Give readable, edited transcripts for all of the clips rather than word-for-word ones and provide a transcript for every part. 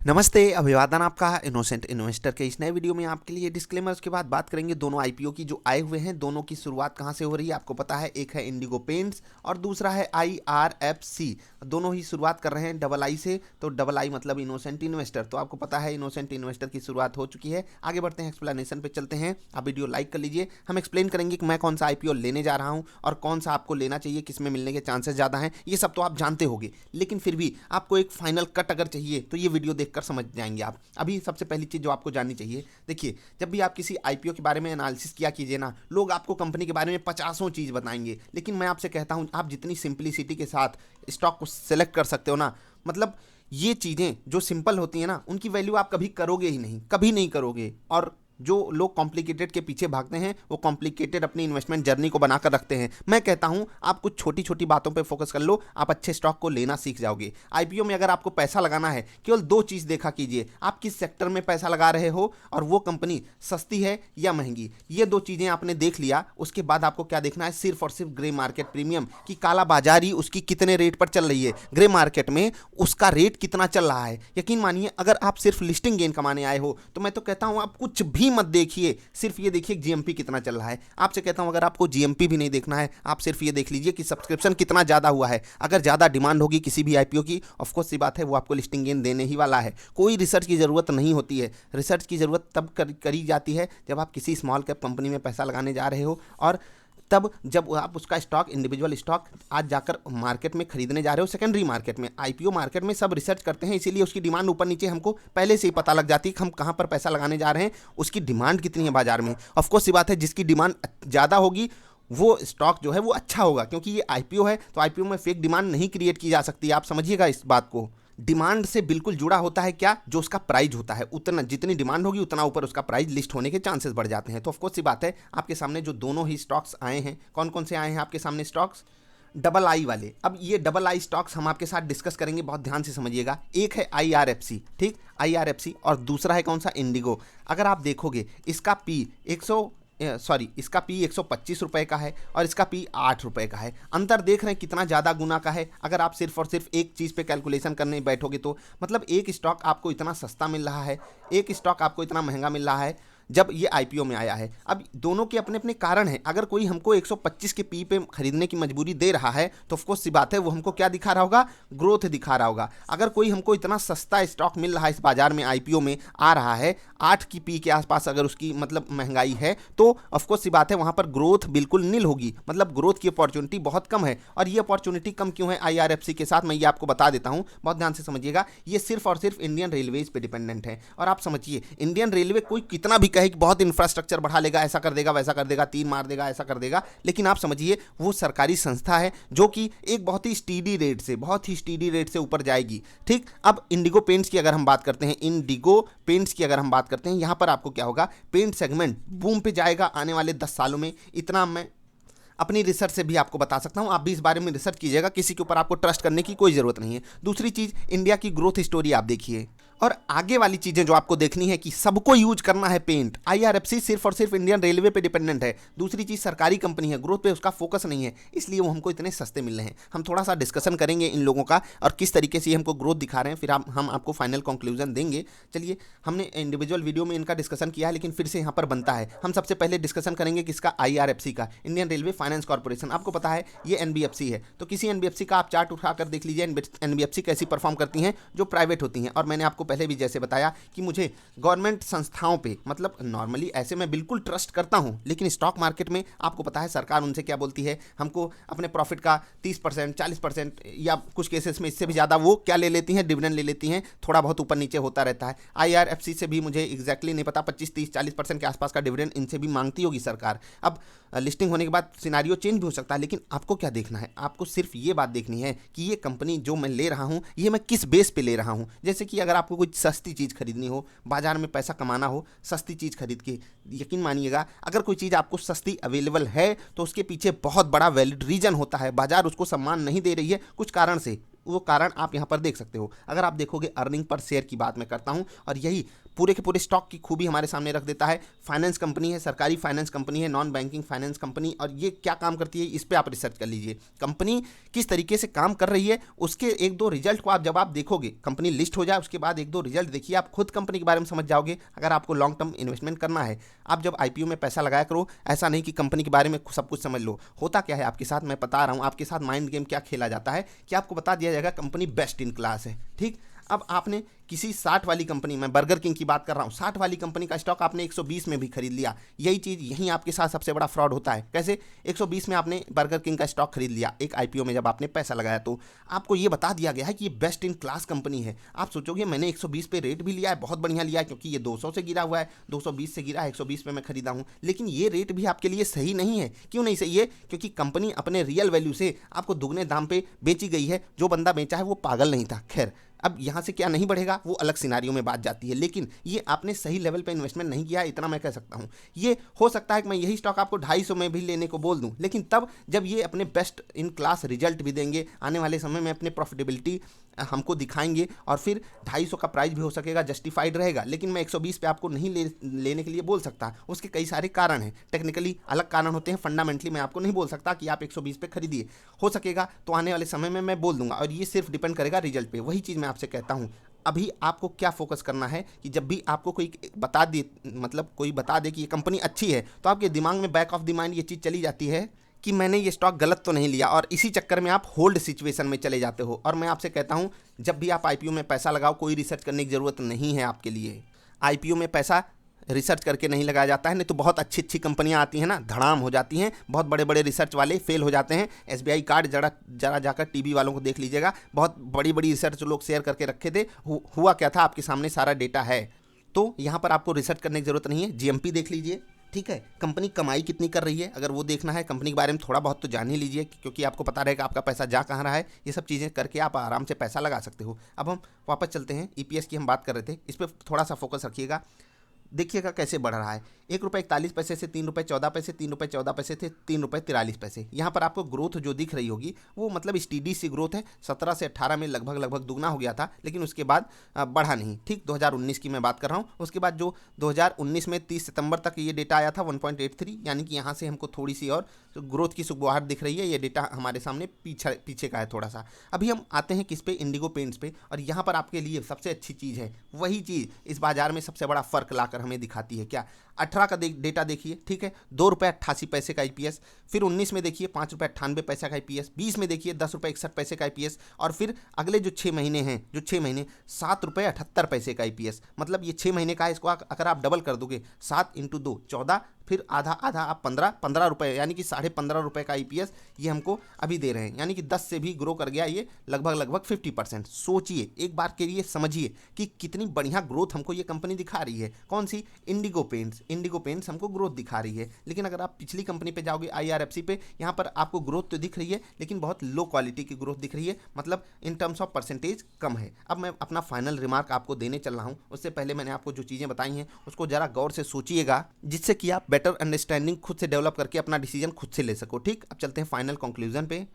नमस्ते, अभिवादन आपका इनोसेंट इन्वेस्टर के इस नए वीडियो में आपके लिए डिस्क्लेमर्स के बाद बात करेंगे दोनों आईपीओ की जो आए हुए हैं। दोनों की शुरुआत कहां से हो रही है आपको पता है, एक है इंडिगो पेंट्स और दूसरा है आईआरएफसी। दोनों ही शुरुआत कर रहे हैं डबल आई से, तो डबल आई मतलब इनोसेंट इन्वेस्टर। तो आपको पता है इनोसेंट इन्वेस्टर की शुरुआत हो चुकी है। आगे बढ़ते हैं, एक्सप्लेनेशन पे चलते हैं। आप वीडियो लाइक कर लीजिए। हम एक्सप्लेन करेंगे कि मैं कौन सा आईपीओ लेने जा रहा हूँ और कौन सा आपको लेना चाहिए, किसमें मिलने के चांसेस ज़्यादा हैं, ये सब तो आप जानते होंगे। लेकिन फिर भी आपको एक फाइनल कट अगर चाहिए तो ये वीडियो देखकर समझ जाएंगे आप। अभी सबसे पहली चीज़ जो आपको जाननी चाहिए, देखिए जब भी आप किसी आईपीओ के बारे में एनालिसिस किया कीजिए ना, लोग आपको कंपनी के बारे में पचासों चीज़ बताएंगे, लेकिन मैं आपसे कहता हूं आप जितनी सिंप्लिसिटी के साथ स्टॉक को सेलेक्ट कर सकते हो ना, मतलब ये चीज़ें जो सिंपल होती हैं ना, उनकी वैल्यू आप कभी करोगे ही नहीं, कभी नहीं करोगे। और जो लोग कॉम्प्लिकेटेड के पीछे भागते हैं वो कॉम्प्लिकेटेड अपनी इन्वेस्टमेंट जर्नी को बनाकर रखते हैं। मैं कहता हूं आप कुछ छोटी छोटी बातों पे फोकस कर लो, आप अच्छे स्टॉक को लेना सीख जाओगे। आईपीओ में अगर आपको पैसा लगाना है, केवल दो चीज़ देखा कीजिए, आप किस सेक्टर में पैसा लगा रहे हो और वो कंपनी सस्ती है या महंगी। ये दो चीज़ें आपने देख लिया, उसके बाद आपको क्या देखना है, सिर्फ और सिर्फ ग्रे मार्केट प्रीमियम की काला बाजारी उसकी कितने रेट पर चल रही है, ग्रे मार्केट में उसका रेट कितना चल रहा है। यकीन मानिए अगर आप सिर्फ लिस्टिंग गेन कमाने आए हो तो मैं तो कहता हूं आप कुछ भी मत देखिए, सिर्फ ये देखिए जीएमपी कितना चल रहा है। आपसे कहता हूं अगर आपको जीएमपी भी नहीं देखना है, आप सिर्फ ये देख लीजिए कि सब्सक्रिप्शन कितना ज़्यादा हुआ है। अगर ज़्यादा डिमांड होगी किसी भी आईपीओ की, ऑफकोर्स सी बात है वो आपको लिस्टिंग गेन देने ही वाला है। कोई रिसर्च की ज़रूरत नहीं होती है। रिसर्च की ज़रूरत तब करी जाती है जब आप किसी स्मॉल कैप कंपनी में पैसा लगाने जा रहे हो, और तब जब आप उसका स्टॉक, इंडिविजुअल स्टॉक आज जाकर मार्केट में खरीदने जा रहे हो। सेकेंडरी मार्केट में, आईपीओ मार्केट में सब रिसर्च करते हैं, इसीलिए उसकी डिमांड ऊपर नीचे हमको पहले से ही पता लग जाती है कि हम कहाँ पर पैसा लगाने जा रहे हैं, उसकी डिमांड कितनी है बाजार में। ऑफकोर्स सी बात है जिसकी डिमांड ज़्यादा होगी वो स्टॉक जो है वो अच्छा होगा, क्योंकि ये आईपीओ है तो आईपीओ में फेक डिमांड नहीं क्रिएट की जा सकती। आप समझिएगा इस बात को। डिमांड से बिल्कुल जुड़ा होता है क्या, जो उसका प्राइस होता है, उतना जितनी डिमांड होगी उतना ऊपर उसका प्राइस लिस्ट होने के चांसेस बढ़ जाते हैं। तो ऑफकोर्स सी बात है आपके सामने जो दोनों ही स्टॉक्स आए हैं, कौन कौन से आए हैं आपके सामने स्टॉक्स, डबल आई वाले। अब ये डबल आई स्टॉक्स हम आपके साथ डिस्कस करेंगे, बहुत ध्यान से समझिएगा। एक है आईआरएफसी, ठीक, आईआरएफसी, और दूसरा है कौन सा, इंडिगो। अगर आप देखोगे इसका पी इसका पी 125 रुपये का है और इसका पी 8 रुपये का है। अंतर देख रहे हैं कितना ज़्यादा गुना का है। अगर आप सिर्फ और सिर्फ एक चीज़ पे कैलकुलेशन करने बैठोगे तो मतलब एक स्टॉक आपको इतना सस्ता मिल रहा है, एक स्टॉक आपको इतना महंगा मिल रहा है जब ये आईपीओ में आया है। अब दोनों के अपने अपने कारण हैं। अगर कोई हमको 125 के पी पे खरीदने की मजबूरी दे रहा है तो ऑफकोर्स सी बात है वो हमको क्या दिखा रहा होगा, ग्रोथ दिखा रहा होगा। अगर कोई हमको इतना सस्ता स्टॉक मिल रहा है इस बाजार में, आईपीओ में आ रहा है 8 की पी के आसपास, अगर उसकी मतलब महंगाई है, तो ऑफकोर्स सी बात है वहाँ पर ग्रोथ बिल्कुल नील होगी, मतलब ग्रोथ की अपॉर्चुनिटी बहुत कम है। और ये अपॉर्चुनिटी कम क्यों है आईआरएफसी के साथ, मैं ये आपको बता देता हूँ, बहुत ध्यान से समझिएगा। ये सिर्फ और सिर्फ इंडियन रेलवेज पे डिपेंडेंट है। और आप समझिए इंडियन रेलवे कोई कितना भी कहे कि बहुत इंफ्रास्ट्रक्चर बढ़ा लेगा, ऐसा कर देगा, वैसा कर देगा, तीर मार देगा, ऐसा कर देगा, लेकिन आप समझिए वो सरकारी संस्था है जो कि एक बहुत ही स्टीडी रेट से ऊपर जाएगी। ठीक, अब इंडिगो पेंट्स की अगर हम बात करते हैं, यहां पर आपको क्या होगा, पेंट सेगमेंट बूम पे जाएगा आने वाले 10 सालों में। इतना मैं अपनी रिसर्च से भी आपको बता सकता हूं, आप भी इस बारे में रिसर्च कीजिएगा, किसी के ऊपर आपको ट्रस्ट करने की कोई ज़रूरत नहीं है। दूसरी चीज़, इंडिया की ग्रोथ स्टोरी आप देखिए। और आगे वाली चीज़ें जो आपको देखनी है कि सबको यूज करना है पेंट, आईआरएफसी सिर्फ और सिर्फ इंडियन रेलवे पे डिपेंडेंट है। दूसरी चीज़, सरकारी कंपनी है, ग्रोथ पे उसका फोकस नहीं है, इसलिए वो हमको इतने सस्ते मिल रहे हैं। हम थोड़ा सा डिस्कशन करेंगे इन लोगों का और किस तरीके से हमको ग्रोथ दिखा रहे हैं, फिर हम आपको फाइनल कंक्लूजन देंगे। चलिए, हमने इंडिविजुअल वीडियो में इनका डिस्कशन किया है, लेकिन फिर से यहाँ पर बनता है। हम सबसे पहले डिस्कशन करेंगे किसका, आईआरएफसी का, इंडियन रेलवे फाइनेंस कॉर्पोरेशन। आपको पता है ये एनबीएफसी है, तो किसी एनबीएफसी का आप चार्ट उठाकर देख लीजिए, एनबीएफसी कैसी परफॉर्म करती हैं जो प्राइवेट होती हैं। और मैंने आपको पहले भी जैसे बताया कि मुझे गवर्नमेंट संस्थाओं पे, मतलब नॉर्मली ऐसे मैं बिल्कुल ट्रस्ट करता हूं, लेकिन स्टॉक मार्केट में आपको पता है सरकार उनसे क्या बोलती है, हमको अपने प्रॉफिट का 30%, 40% या कुछ केसेस में इससे भी ज़्यादा वो क्या ले लेती हैं, डिविडेंड ले लेती हैं। थोड़ा बहुत ऊपर नीचे होता रहता है। आईआरएफसी से भी मुझे एग्जैक्टली नहीं पता, 25, 30, 40% के आसपास का डिविडेंड इनसे भी मांगती होगी सरकार। अब लिस्टिंग होने के बाद सिनारियो चेंज भी हो सकता है, लेकिन आपको क्या देखना है, आपको सिर्फ ये बात देखनी है कि ये कंपनी जो मैं ले रहा हूँ ये मैं किस बेस पे ले रहा हूँ। जैसे कि अगर आपको कोई सस्ती चीज़ खरीदनी हो, बाजार में पैसा कमाना हो, सस्ती चीज़ खरीद के, यकीन मानिएगा अगर कोई चीज़ आपको सस्ती अवेलेबल है तो उसके पीछे बहुत बड़ा वैलिड रीजन होता है। बाजार उसको सम्मान नहीं दे रही है कुछ कारण से, वो कारण आप यहाँ पर देख सकते हो। अगर आप देखोगे अर्निंग पर शेयर की बात मैं करता हूँ, और यही पूरे के पूरे स्टॉक की खूबी हमारे सामने रख देता है। फाइनेंस कंपनी है, सरकारी फाइनेंस कंपनी है, नॉन बैंकिंग फाइनेंस कंपनी, और ये क्या काम करती है इस पर आप रिसर्च कर लीजिए। कंपनी किस तरीके से काम कर रही है उसके एक दो रिजल्ट को आप जब आप देखोगे, कंपनी लिस्ट हो जाए उसके बाद एक दो रिजल्ट देखिए, आप खुद कंपनी के बारे में समझ जाओगे। अगर आपको लॉन्ग टर्म इन्वेस्टमेंट करना है, आप जब आईपीओ में पैसा लगाया करो, ऐसा नहीं कि कंपनी के बारे में सब कुछ समझ लो। होता क्या है आपके साथ, मैं बता रहा हूँ आपके साथ माइंड गेम क्या खेला जाता है कि आपको बता दिया जाएगा कंपनी बेस्ट इन क्लास है, ठीक। अब आपने किसी 60 वाली कंपनी, मैं बर्गर किंग की बात कर रहा हूँ, 60 वाली कंपनी का स्टॉक आपने 120 में भी खरीद लिया। यही चीज़ यहीं आपके साथ सबसे बड़ा फ्रॉड होता है। कैसे? 120 में आपने बर्गर किंग का स्टॉक खरीद लिया एक आईपीओ में, जब आपने पैसा लगाया तो आपको ये बता दिया गया है कि ये बेस्ट इन क्लास कंपनी है। आप सोचोगे मैंने 120 पे रेट भी लिया है, बहुत बढ़िया लिया है, क्योंकि ये 200 से गिरा हुआ है, 220 से गिरा है, 120 पे मैं खरीदा हूँ। लेकिन ये रेट भी आपके लिए सही नहीं है। क्यों नहीं सही है? क्योंकि कंपनी अपने रियल वैल्यू से आपको दुगने दाम पे बेची गई है। जो बंदा बेचा है वो पागल नहीं था। खैर, अब यहाँ से क्या नहीं बढ़ेगा वो अलग सिनारियो में बात जाती है, लेकिन ये आपने सही लेवल पे इन्वेस्टमेंट नहीं किया, इतना मैं कह सकता हूँ। ये हो सकता है कि मैं यही स्टॉक आपको 250 में भी लेने को बोल दूँ, लेकिन तब जब ये अपने बेस्ट इन क्लास रिजल्ट भी देंगे, आने वाले समय में अपने प्रॉफिटेबिलिटी हमको दिखाएंगे, और फिर 250 का प्राइस भी हो सकेगा, जस्टिफाइड रहेगा। लेकिन मैं 120 पे आपको नहीं लेने के लिए बोल सकता। उसके कई सारे कारण हैं, टेक्निकली अलग कारण होते हैं, फंडामेंटली मैं आपको नहीं बोल सकता कि आप 120 पे खरीदिए। हो सकेगा तो आने वाले समय में मैं बोल दूंगा, और ये सिर्फ डिपेंड करेगा रिजल्ट पे। वही चीज़ मैं आपसे कहता हूँ, अभी आपको क्या फोकस करना है कि जब भी आपको कोई बता दे, मतलब कोई बता दे कि ये कंपनी अच्छी है, तो आपके दिमाग में बैक ऑफ द माइंड ये चीज़ चली जाती है कि मैंने ये स्टॉक गलत तो नहीं लिया, और इसी चक्कर में आप होल्ड सिचुएशन में चले जाते हो। और मैं आपसे कहता हूं, जब भी आप आईपीओ में पैसा लगाओ, कोई रिसर्च करने की ज़रूरत नहीं है आपके लिए। आईपीओ में पैसा रिसर्च करके नहीं लगाया जाता है, नहीं तो बहुत अच्छी अच्छी कंपनियां आती हैं ना, धड़ाम हो जाती हैं, बहुत बड़े बड़े रिसर्च वाले फेल हो जाते हैं। एसबीआई कार्ड जरा जाकर टीवी वालों को देख लीजिएगा, बहुत बड़ी बड़ी रिसर्च लोग शेयर करके रखे थे, हुआ क्या था आपके सामने सारा डेटा है। तो यहाँ पर आपको रिसर्च करने की ज़रूरत नहीं है, जीएमपी देख लीजिए, ठीक है। कंपनी कमाई कितनी कर रही है, अगर वो देखना है, कंपनी के बारे में थोड़ा बहुत तो जान ही लीजिए, क्योंकि आपको पता रहेगा आपका पैसा जा कहाँ रहा है। ये सब चीज़ें करके आप आराम से पैसा लगा सकते हो। अब हम वापस चलते हैं, ईपीएस की हम बात कर रहे थे, इस पर थोड़ा सा फोकस रखिएगा। देखिएगा कैसे बढ़ रहा है, 1 रुपये 41 पैसे से 3 रुपये 14 पैसे, 3 रुपये 14 पैसे थे 3 रुपये 43 पैसे। यहाँ पर आपको ग्रोथ जो दिख रही होगी वो मतलब स्टीडी सी ग्रोथ है। 17 से 18 में लगभग दुगना हो गया था, लेकिन उसके बाद बढ़ा नहीं, ठीक। 2019 की मैं बात कर रहा हूँ। उसके बाद जो 2019 में 30 सितंबर तक ये डेटा आया था 1.83, यानी कि यहाँ से हमको थोड़ी सी और ग्रोथ की सुगबुगाहट दिख रही है। ये डेटा हमारे सामने पीछे का है थोड़ा सा। अभी हम आते हैं किस पे, इंडिगो पेंट्स पे, और यहाँ पर आपके लिए सबसे अच्छी चीज़ है, वही चीज़ इस बाजार में सबसे बड़ा फर्क लाकर हमें दिखाती है। क्या? 18 का डेटा देखिए, ठीक है, 2 रुपये 88 पैसे का आईपीएस। फिर 19 में देखिए 5 रुपये 98 पैसे का आईपीएस। 20 में देखिए 10 रुपये 61 पैसे का आईपीएस। और फिर अगले जो 6 महीने हैं, 7 रुपये 78 पैसे का आईपीएस। मतलब ये 6 महीने का है, इसको अगर आप डबल कर दोगे, 7 × 2 14, फिर आधा आप 15 रुपये, यानी कि 15.5 रुपये का आईपीएस ये हमको अभी दे रहे हैं, यानी कि 10 से भी ग्रो कर गया ये लगभग 50%। सोचिए, एक बार के लिए समझिए कि कितनी बढ़िया ग्रोथ हमको ये कंपनी दिखा रही है। कौन सी? इंडिगो पेंट्स हमको ग्रोथ दिखा रही है। लेकिन अगर आप पिछली कंपनी पे जाओगे, आईआरएफसी पे, यहाँ पर आपको ग्रोथ तो दिख रही है, लेकिन बहुत लो क्वालिटी की ग्रोथ दिख रही है, मतलब इन टर्म्स ऑफ परसेंटेज कम है। अब मैं अपना फाइनल रिमार्क आपको देने चल रहा हूँ, उससे पहले मैंने आपको जो चीज़ें बताई हैं उसको जरा गौर से सोचिएगा, जिससे कि आप बेटर अंडरस्टैंडिंग खुद से डेवलप करके अपना डिसीजन खुद से ले सको, ठीक। अब चलते हैं फाइनल कंक्लूजन पे।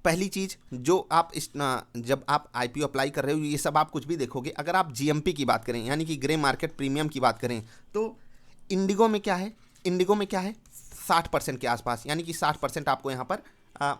पहली चीज़ जो आप जब आप आईपीओ अप्लाई कर रहे हो, ये सब आप कुछ भी देखोगे, अगर आप जीएमपी की बात करें, यानी कि ग्रे मार्केट प्रीमियम की बात करें, तो इंडिगो में क्या है, 60% के आसपास, यानी कि 60% आपको यहाँ पर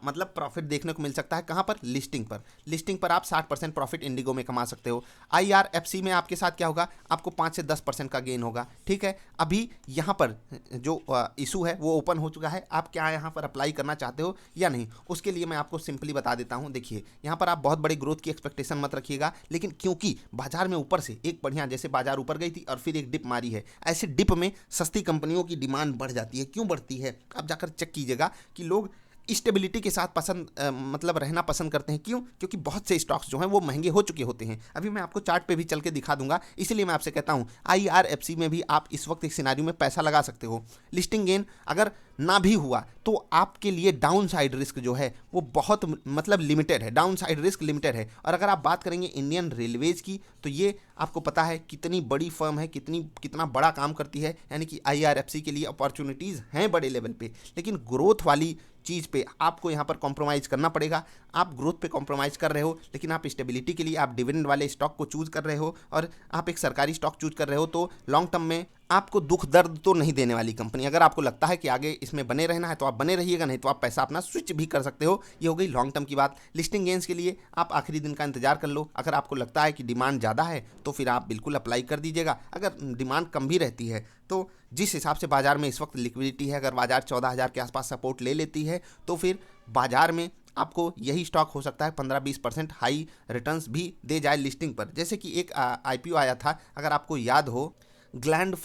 मतलब प्रॉफिट देखने को मिल सकता है। कहाँ पर? लिस्टिंग पर आप 60% प्रॉफिट इंडिगो में कमा सकते हो। आईआरएफसी में आपके साथ क्या होगा, आपको 5 से 10% का गेन होगा, ठीक है। अभी यहाँ पर जो इशू है वो ओपन हो चुका है, आप क्या यहाँ पर अप्लाई करना चाहते हो या नहीं, उसके लिए मैं आपको सिंपली बता देता हूँ। देखिए, यहाँ पर आप बहुत बड़ी ग्रोथ की एक्सपेक्टेशन मत रखिएगा, लेकिन क्योंकि बाजार में ऊपर से एक बढ़िया, जैसे बाजार ऊपर गई थी और फिर एक डिप मारी है, ऐसे डिप में सस्ती कंपनियों की डिमांड बढ़ जाती है। क्यों बढ़ती है? आप जाकर चेक कीजिएगा कि लोग स्टेबिलिटी के साथ मतलब रहना पसंद करते हैं। क्यों? क्योंकि बहुत से स्टॉक्स जो हैं वो महंगे हो चुके होते हैं। अभी मैं आपको चार्ट पे भी चल के दिखा दूंगा, इसीलिए मैं आपसे कहता हूं आईआरएफसी में भी आप इस वक्त एक सिनेरियो में पैसा लगा सकते हो। लिस्टिंग गेन अगर ना भी हुआ तो आपके लिए डाउन साइड रिस्क जो है वो बहुत मतलब लिमिटेड है, डाउन साइड रिस्क लिमिटेड है। और अगर आप बात करेंगे इंडियन रेलवेज की, तो ये आपको पता है कितनी बड़ी फर्म है, कितना बड़ा काम करती है, यानी कि आईआरएफसी के लिए अपॉर्चुनिटीज़ हैं बड़े लेवल पे। लेकिन ग्रोथ वाली चीज़ पे आपको यहाँ पर कॉम्प्रोमाइज़ करना पड़ेगा। आप ग्रोथ पे कॉम्प्रोमाइज़ कर रहे हो, लेकिन आप स्टेबिलिटी के लिए आप डिविडेंड वाले स्टॉक को चूज़ कर रहे हो और आप एक सरकारी स्टॉक चूज कर रहे हो, तो लॉन्ग टर्म में आपको दुख दर्द तो नहीं देने वाली कंपनी। अगर आपको लगता है कि आगे इसमें बने रहना है तो आप बने रहिएगा, नहीं तो आप पैसा अपना स्विच भी कर सकते हो। ये हो गई लॉन्ग टर्म की बात। लिस्टिंग गेंस के लिए आप आखिरी दिन का इंतजार कर लो। अगर आपको लगता है कि डिमांड ज़्यादा है तो फिर आप बिल्कुल अप्लाई कर दीजिएगा। अगर डिमांड कम भी रहती है तो जिस हिसाब से बाजार में इस वक्त लिक्विडिटी है, अगर बाजार 14,000 के आसपास सपोर्ट ले लेती है तो फिर बाजार में आपको यही स्टॉक हो सकता है 15-20% हाई रिटर्न्स भी दे जाए लिस्टिंग पर। जैसे कि एक आईपीओ आया था, अगर आपको याद हो, ग्लैंड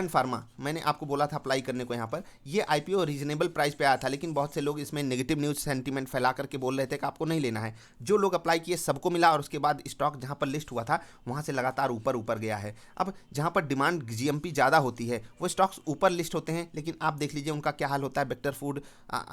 फार्मा मैंने आपको बोला था अप्लाई करने को। यहाँ पर ये आईपीओ रीजनेबल प्राइस पे आया था, लेकिन बहुत से लोग इसमें नेगेटिव न्यूज़ सेंटीमेंट फैला करके बोल रहे थे कि आपको नहीं लेना है। जो लोग अप्लाई किए सबको मिला और उसके बाद स्टॉक जहाँ पर लिस्ट हुआ था वहाँ से लगातार ऊपर गया है। अब जहाँ पर डिमांड जीएमपी ज़्यादा होती है वो स्टॉक्स ऊपर लिस्ट होते हैं, लेकिन आप देख लीजिए उनका क्या हाल होता है। बेक्टर फूड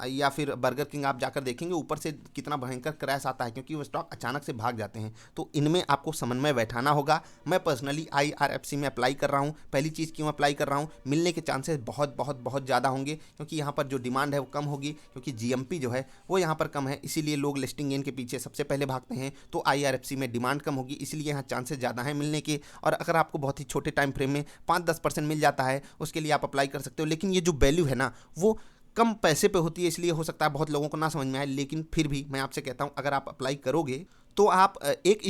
या फिर बर्गर किंग आप जाकर देखेंगे ऊपर से कितना भयंकर क्रैश आता है, क्योंकि वो स्टॉक अचानक से भाग जाते हैं। तो इनमें आपको समन्वय बैठाना होगा। मैं पर्सनली IRFC में अप्लाई कर रहा हूँ। पहली चीज़ क्यों अप्लाई कर रहा हूँ, मिलने के चांसेस बहुत ज़्यादा होंगे, क्योंकि यहाँ पर जो डिमांड है वो कम होगी, क्योंकि जीएमपी जो है वो यहाँ पर कम है, इसीलिए लोग लिस्टिंग गेन के पीछे सबसे पहले भागते हैं। तो IRFC में डिमांड कम होगी, इसलिए यहाँ चांसेस ज़्यादा हैं मिलने के। और अगर आपको बहुत ही छोटे टाइम फ्रेम में 5-10% मिल जाता है उसके लिए आप अप्लाई कर सकते हो। लेकिन ये जो वैल्यू है ना वो कम पैसे पे होती है, इसलिए हो सकता है बहुत लोगों को ना समझ में आए। लेकिन फिर भी मैं आपसे कहता हूँ, अगर आप अप्लाई करोगे तो आप एक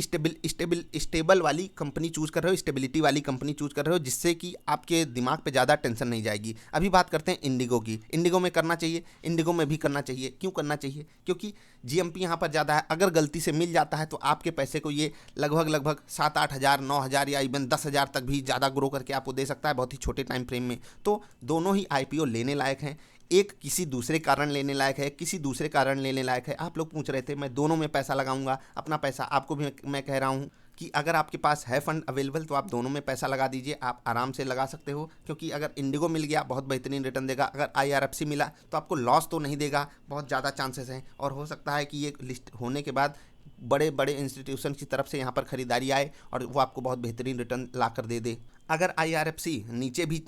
स्टेबल वाली कंपनी चूज़ कर रहे हो, स्टेबिलिटी वाली कंपनी चूज़ कर रहे हो, जिससे कि आपके दिमाग पे ज़्यादा टेंशन नहीं जाएगी। अभी बात करते हैं इंडिगो की। इंडिगो में करना चाहिए, इंडिगो में भी करना चाहिए। क्यों करना चाहिए? क्योंकि जीएमपी यहाँ पर ज़्यादा है। अगर गलती से मिल जाता है तो आपके पैसे को ये लगभग 7-8 हज़ार, 9 हज़ार या इवन 10 हज़ार तक भी ज़्यादा ग्रो करके आपको दे सकता है बहुत ही छोटे टाइम फ्रेम में। तो दोनों ही IPO लेने लायक हैं। एक किसी दूसरे कारण लेने लायक है, किसी दूसरे कारण लेने लायक है। आप लोग पूछ रहे थे मैं दोनों में पैसा लगाऊंगा, अपना पैसा। आपको भी मैं कह रहा हूं कि अगर आपके पास है फंड अवेलेबल तो आप दोनों में पैसा लगा दीजिए। आप आराम से लगा सकते हो, क्योंकि अगर इंडिगो मिल गया बहुत बेहतरीन रिटर्न देगा, अगर IRFC मिला तो आपको लॉस तो नहीं देगा, बहुत ज़्यादा चांसेस हैं। और हो सकता है कि ये लिस्ट होने के बाद बड़े बड़े इंस्टीट्यूशन की तरफ से यहाँ पर खरीदारी आए और वो आपको बहुत बेहतरीन रिटर्न ला कर दे दे। अगर IRFC नीचे भी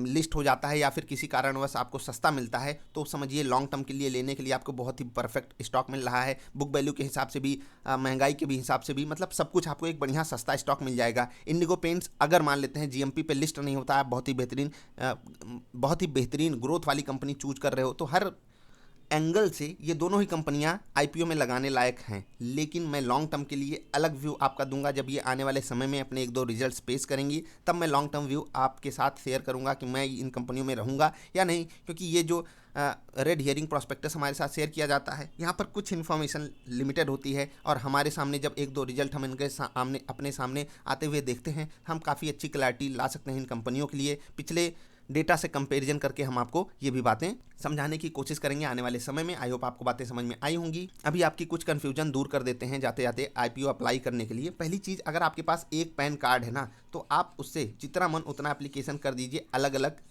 लिस्ट हो जाता है या फिर किसी कारणवश आपको सस्ता मिलता है तो समझिए लॉन्ग टर्म के लिए लेने के लिए आपको बहुत ही परफेक्ट स्टॉक मिल रहा है। बुक वैल्यू के हिसाब से भी, महंगाई के भी हिसाब से भी, मतलब सब कुछ आपको एक बढ़िया सस्ता स्टॉक मिल जाएगा। इंडिगो पेंट्स अगर मान लेते हैं GMP पे लिस्ट नहीं होता है, बहुत ही बेहतरीन ग्रोथ वाली कंपनी चूज कर रहे हो, तो हर एंगल से ये दोनों ही कंपनियां IPO में लगाने लायक हैं। लेकिन मैं लॉन्ग टर्म के लिए अलग व्यू आपका दूंगा। जब ये आने वाले समय में अपने 1-2 रिजल्ट्स पेश करेंगी तब मैं लॉन्ग टर्म व्यू आपके साथ शेयर करूंगा कि मैं इन कंपनियों में रहूंगा या नहीं। क्योंकि ये जो रेड हियरिंग प्रॉस्पेक्टस हमारे साथ शेयर किया जाता है, यहाँ पर कुछ इन्फॉर्मेशन लिमिटेड होती है और हमारे सामने जब 1-2 रिजल्ट हम इनके अपने सामने आते हुए देखते हैं, हम काफ़ी अच्छी क्लैरिटी ला सकते हैं इन कंपनियों के लिए। पिछले डेटा से कंपैरिजन करके हम आपको ये भी बातें समझाने की कोशिश करेंगे आने वाले समय में। आई होप आपको बातें समझ में आई होंगी। अभी आपकी कुछ कन्फ्यूजन दूर कर देते हैं जाते जाते IPO अप्लाई करने के लिए। पहली चीज़, अगर आपके पास एक पैन कार्ड है ना, तो आप उससे जितना मन उतना एप्लीकेशन कर दीजिए अलग अलग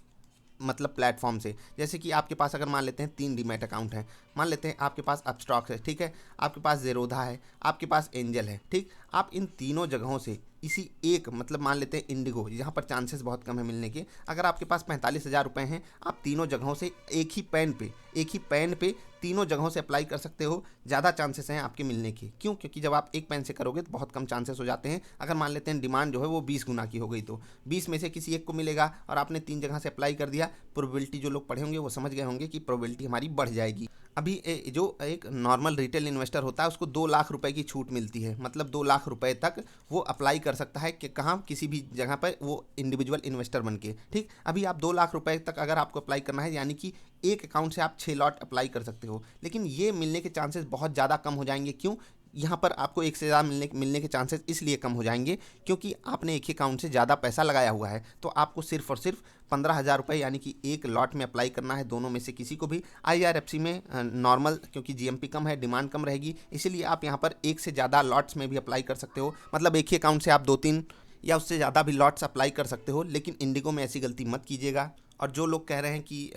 मतलब प्लेटफॉर्म से। जैसे कि आपके पास अगर मान लेते हैं 3 डीमैट अकाउंट है, मान लेते हैं आपके पास अपस्टॉक्स है, ठीक है, आपके पास ज़ेरोधा है, आपके पास एंजल है, ठीक। आप इन तीनों जगहों से इसी एक, मतलब मान लेते हैं इंडिगो, जहाँ पर चांसेस बहुत कम है मिलने के, अगर आपके पास 45,000 रुपये हैं, आप तीनों जगहों से एक ही पैन पे तीनों जगहों से अप्लाई कर सकते हो। ज़्यादा चांसेस हैं आपके मिलने के। क्यों? क्योंकि जब आप एक पैन से करोगे तो बहुत कम चांसेस हो जाते हैं। अगर मान लेते हैं डिमांड जो है वो 20 गुना की हो गई, तो 20 में से किसी एक को मिलेगा और आपने 3 जगह से अप्लाई कर दिया, प्रोबेबिलिटी जो लोग पढ़े होंगे वो समझ गए होंगे कि प्रोबेबिलिटी हमारी बढ़ जाएगी। अभी जो एक नॉर्मल रिटेल इन्वेस्टर होता है उसको 2 लाख रुपए की छूट मिलती है, मतलब 2 लाख रुपए तक वो अप्लाई कर सकता है कि कहाँ, किसी भी जगह पर वो इंडिविजुअल इन्वेस्टर बन के, ठीक। अभी आप 2 लाख रुपए तक अगर आपको अप्लाई करना है, यानी कि एक अकाउंट से आप 6 लॉट अप्लाई कर सकते हो। लेकिन ये मिलने के चांसेस बहुत ज़्यादा कम हो जाएंगे। क्यों? यहाँ पर आपको एक से ज़्यादा मिलने के चांसेस इसलिए कम हो जाएंगे क्योंकि आपने एक ही अकाउंट से ज़्यादा पैसा लगाया हुआ है। तो आपको सिर्फ और सिर्फ 15,000 रुपये यानी कि एक लॉट में अप्लाई करना है, दोनों में से किसी को भी। IRFC में नॉर्मल, क्योंकि GMP कम है, डिमांड कम रहेगी, इसीलिए आप यहाँ पर एक से ज़्यादा लॉट्स में भी अप्लाई कर सकते हो। मतलब एक ही अकाउंट से आप 2-3 या उससे ज़्यादा भी लॉट्स अप्लाई कर सकते हो। लेकिन इंडिगो में ऐसी गलती मत कीजिएगा। और जो लोग कह रहे हैं कि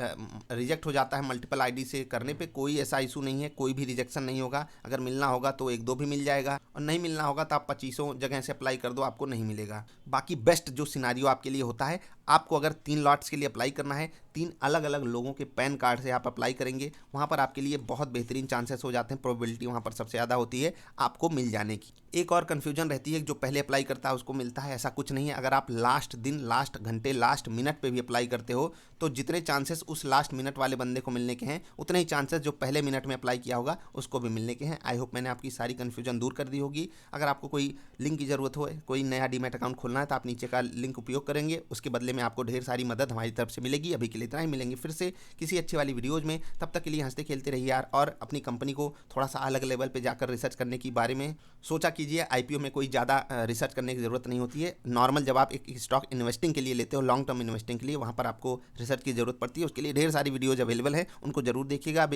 रिजेक्ट हो जाता है मल्टीपल ID से करने पे, कोई ऐसा इशू नहीं है, कोई भी रिजेक्शन नहीं होगा। अगर मिलना होगा तो 1-2 भी मिल जाएगा, और नहीं मिलना होगा तो आप 25 जगह से अप्लाई कर दो, आपको नहीं मिलेगा। बाकी बेस्ट जो सिनारियो आपके लिए होता है आपको अगर 3 लॉट्स के लिए अप्लाई करना है, 3 अलग अलग लोगों के पैन कार्ड से आप अप्लाई करेंगे, वहाँ पर आपके लिए बहुत बेहतरीन चांसेस हो जाते हैं, प्रोबेबिलिटी वहाँ पर सबसे ज़्यादा होती है आपको मिल जाने की। एक और कन्फ्यूजन रहती है कि जो पहले अप्लाई करता है उसको मिलता है, ऐसा कुछ नहीं है। अगर आप लास्ट दिन, लास्ट घंटे, लास्ट मिनट पे भी अप्लाई करते हो तो जितने चांसेस उस लास्ट मिनट वाले बंदे को मिलने के हैं उतने ही चांसेस जो पहले मिनट में अप्लाई किया होगा उसको भी मिलने के हैं। आई होप मैंने आपकी सारी कन्फ्यूजन दूर कर दी होगी। अगर आपको कोई लिंक की ज़रूरत हो, कोई नया डीमैट अकाउंट खोलना है तो आप नीचे का लिंक उपयोग करेंगे, उसके बदले में आपको ढेर सारी मदद हमारी तरफ से मिलेगी। अभी के लिए इतना ही, मिलेंगे फिर से किसी अच्छी वाली वीडियोज़ में। तब तक के लिए हंसते खेलते रहिए यार, और अपनी कंपनी को थोड़ा सा अलग लेवल पे जाकर रिसर्च करने की बारे में सोचा कीजिए। आईपीओ में कोई ज़्यादा रिसर्च करने की ज़रूरत नहीं होती है। नॉर्मल जब आप एक स्टॉक इन्वेस्टिंग के लिए लेते हो, लॉन्ग टर्म इन्वेस्टिंग के लिए, वहाँ पर आपको रिसर्च की ज़रूरत पड़ती है। उसके लिए ढेर सारी वीडियोज़ अवेलेबल है, उनको ज़रूर देखिएगा।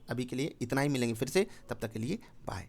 अभी के लिए इतना ही, मिलेंगे फिर से, तब तक के लिए बाय।